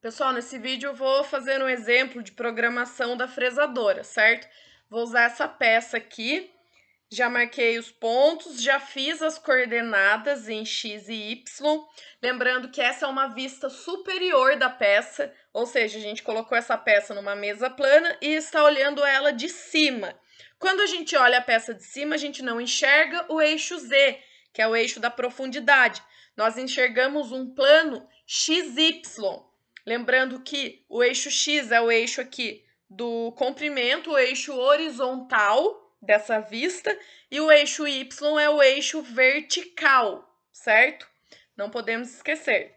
Pessoal, nesse vídeo eu vou fazer um exemplo de programação da fresadora, certo? Vou usar essa peça aqui, já marquei os pontos, já fiz as coordenadas em x e y. Lembrando que essa é uma vista superior da peça, ou seja, a gente colocou essa peça numa mesa plana e está olhando ela de cima. Quando a gente olha a peça de cima, a gente não enxerga o eixo Z, que é o eixo da profundidade. Nós enxergamos um plano XY. Lembrando que o eixo X é o eixo aqui do comprimento, o eixo horizontal dessa vista, e o eixo Y é o eixo vertical, certo? Não podemos esquecer.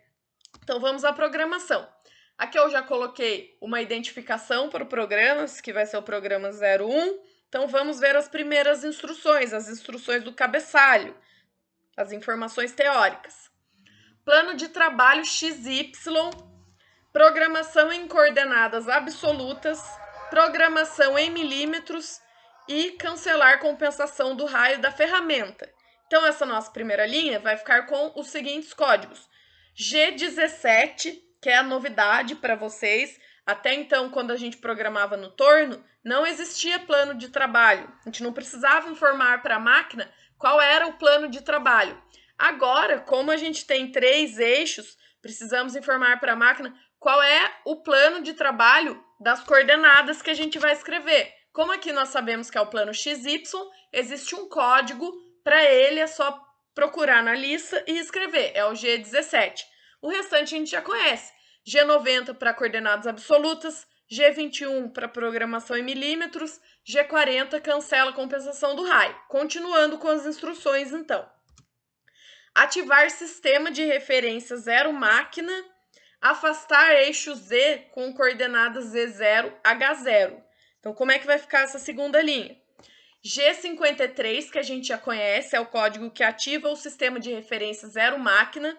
Então, vamos à programação. Aqui eu já coloquei uma identificação para o programa, que vai ser o programa 01. Então, vamos ver as primeiras instruções, as instruções do cabeçalho, as informações teóricas. Plano de trabalho XY, programação em coordenadas absolutas, programação em milímetros e cancelar compensação do raio da ferramenta. Então, essa nossa primeira linha vai ficar com os seguintes códigos. G17, que é a novidade para vocês. Até então, quando a gente programava no torno, não existia plano de trabalho. A gente não precisava informar para a máquina qual era o plano de trabalho. Agora, como a gente tem 3 eixos, precisamos informar para a máquina qual é o plano de trabalho das coordenadas que a gente vai escrever. Como aqui nós sabemos que é o plano XY, existe um código para ele, é só procurar na lista e escrever, é o G17. O restante a gente já conhece. G90 para coordenadas absolutas, G21 para programação em milímetros, G40 cancela a compensação do raio. Continuando com as instruções, então. Ativar sistema de referência 0 máquina, afastar eixo Z com coordenadas Z0, H0. Então, como é que vai ficar essa segunda linha? G53, que a gente já conhece, é o código que ativa o sistema de referência 0 máquina.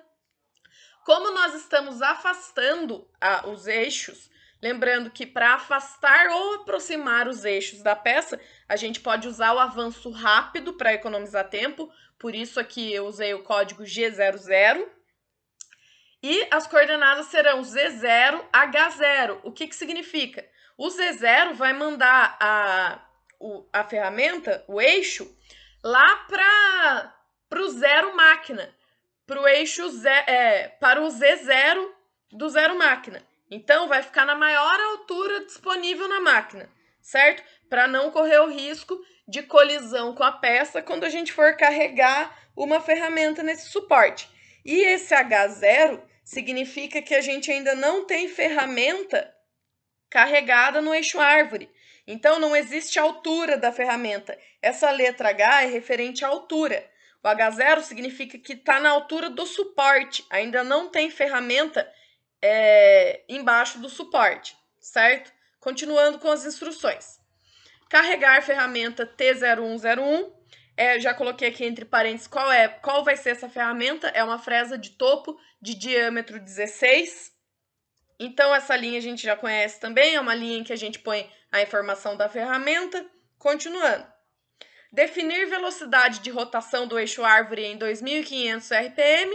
Como nós estamos afastando os eixos, lembrando que para afastar ou aproximar os eixos da peça, a gente pode usar o avanço rápido para economizar tempo, por isso aqui eu usei o código G00. E as coordenadas serão Z0, H0. O que significa? O Z0 vai mandar a ferramenta, o eixo, lá para o zero máquina, para o eixo para o Z0 do zero máquina. Então, vai ficar na maior altura disponível na máquina, certo? Para não correr o risco de colisão com a peça quando a gente for carregar uma ferramenta nesse suporte. E esse H0 significa que a gente ainda não tem ferramenta carregada no eixo árvore. Então, não existe altura da ferramenta. Essa letra H é referente à altura. O H0 significa que está na altura do suporte. Ainda não tem ferramenta embaixo do suporte, certo? Continuando com as instruções. Carregar ferramenta T0101. Já coloquei aqui entre parênteses qual vai ser essa ferramenta. É uma fresa de topo de diâmetro 16. Então, essa linha a gente já conhece também. É uma linha em que a gente põe a informação da ferramenta. Continuando. Definir velocidade de rotação do eixo árvore em 2.500 RPM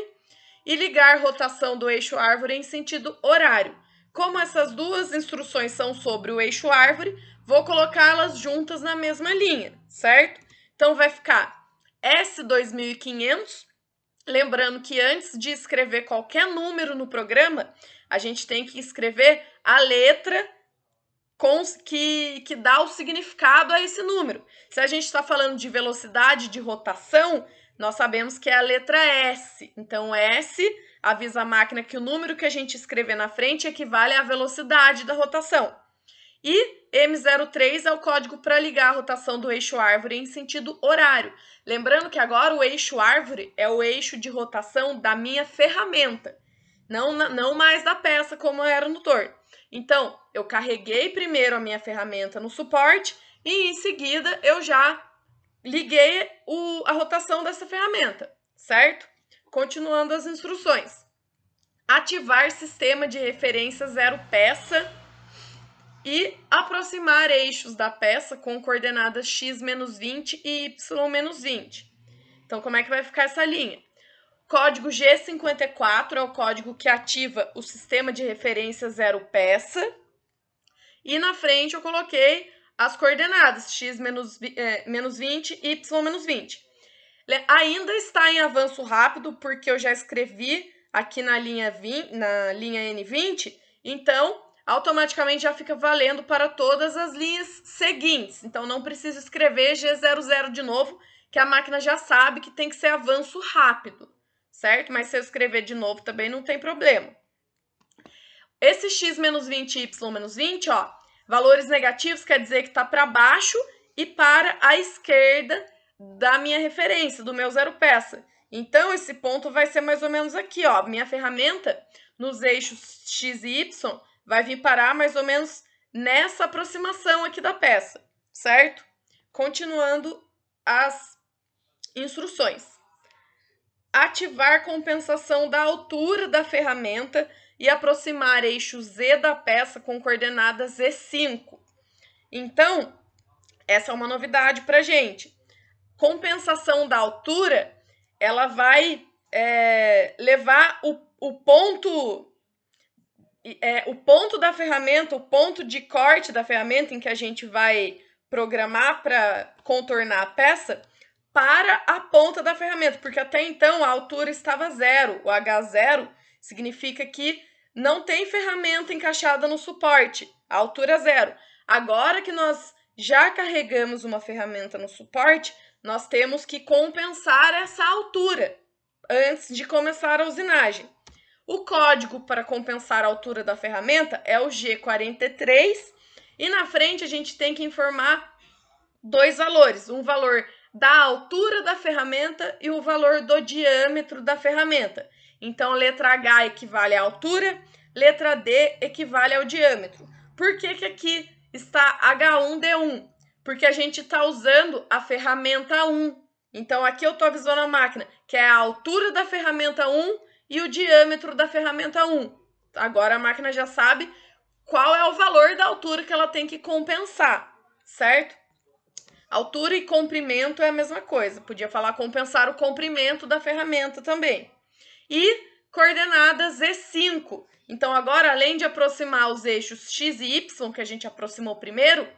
e ligar rotação do eixo árvore em sentido horário. Como essas duas instruções são sobre o eixo árvore, vou colocá-las juntas na mesma linha, certo? Então, vai ficar S2500. Lembrando que antes de escrever qualquer número no programa, a gente tem que escrever a letra que dá o significado a esse número. Se a gente está falando de velocidade de rotação, nós sabemos que é a letra S. Então, S avisa a máquina que o número que a gente escrever na frente equivale à velocidade da rotação. E M03 é o código para ligar a rotação do eixo árvore em sentido horário. Lembrando que agora o eixo árvore é o eixo de rotação da minha ferramenta, não mais da peça como era no torno. Então, eu carreguei primeiro a minha ferramenta no suporte e em seguida eu já liguei a rotação dessa ferramenta, certo? Continuando as instruções. Ativar sistema de referência 0 peça e aproximar eixos da peça com coordenadas x-20 e y-20. Então, como é que vai ficar essa linha? Código G54 é o código que ativa o sistema de referência zero peça. E na frente eu coloquei as coordenadas x menos 20, y menos 20. Ainda está em avanço rápido, porque eu já escrevi aqui na linha N20, então automaticamente já fica valendo para todas as linhas seguintes. Então não preciso escrever G00 de novo, que a máquina já sabe que tem que ser avanço rápido, certo? Mas se eu escrever de novo também não tem problema. Esse x menos 20 e y menos 20, ó, valores negativos quer dizer que está para baixo e para a esquerda da minha referência, do meu zero peça. Então, esse ponto vai ser mais ou menos aqui, ó. Minha ferramenta, nos eixos x e y, vai vir parar mais ou menos nessa aproximação aqui da peça, certo? Continuando as instruções. Ativar compensação da altura da ferramenta e aproximar eixo Z da peça com coordenadas Z5. Então, essa é uma novidade para gente. Compensação da altura, ela vai levar o ponto da ferramenta, o ponto de corte da ferramenta em que a gente vai programar para contornar a peça, para a ponta da ferramenta, porque até então a altura estava zero, o H0 significa que não tem ferramenta encaixada no suporte, a altura é zero. Agora que nós já carregamos uma ferramenta no suporte, nós temos que compensar essa altura antes de começar a usinagem. O código para compensar a altura da ferramenta é o G43 e na frente a gente tem que informar dois valores, um valor da altura da ferramenta e o valor do diâmetro da ferramenta. Então, letra H equivale à altura, letra D equivale ao diâmetro. Por que que aqui está H1D1? Porque a gente está usando a ferramenta 1. Então, aqui eu estou avisando a máquina que é a altura da ferramenta 1 e o diâmetro da ferramenta 1. Agora a máquina já sabe qual é o valor da altura que ela tem que compensar, certo? Altura e comprimento é a mesma coisa. Podia falar compensar o comprimento da ferramenta também. E coordenadas Z5. Então, agora, além de aproximar os eixos X e Y, que a gente aproximou primeiro,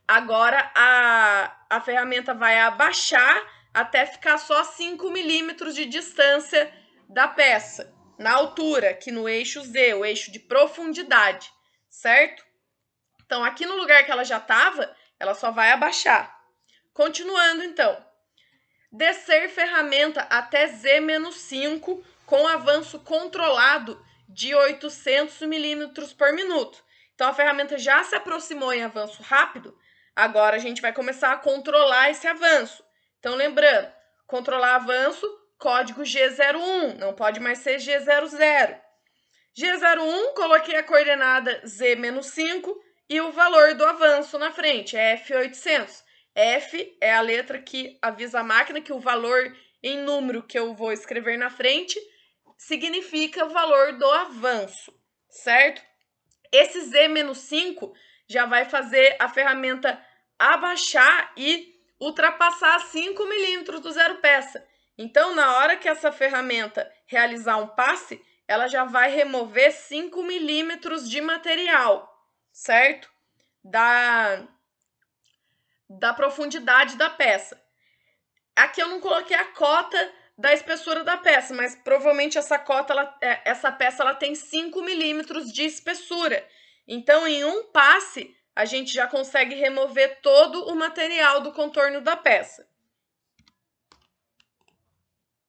agora a ferramenta vai abaixar até ficar só 5 milímetros de distância da peça, na altura, aqui no eixo Z, o eixo de profundidade, certo? Então, aqui no lugar que ela já estava, ela só vai abaixar. Continuando, então. Descer ferramenta até Z-5 com avanço controlado de 800 milímetros por minuto. Então, a ferramenta já se aproximou em avanço rápido, agora a gente vai começar a controlar esse avanço. Então, lembrando, controlar avanço, código G01, não pode mais ser G00. G01, coloquei a coordenada Z-5 e o valor do avanço na frente, é F800. F é a letra que avisa a máquina que o valor em número que eu vou escrever na frente significa o valor do avanço, certo? Esse Z-5 já vai fazer a ferramenta abaixar e ultrapassar 5 milímetros do zero peça. Então, na hora que essa ferramenta realizar um passe, ela já vai remover 5 milímetros de material, certo? Da profundidade da peça. Aqui eu não coloquei a cota da espessura da peça, mas provavelmente essa peça ela tem 5 milímetros de espessura. Então, em um passe, a gente já consegue remover todo o material do contorno da peça.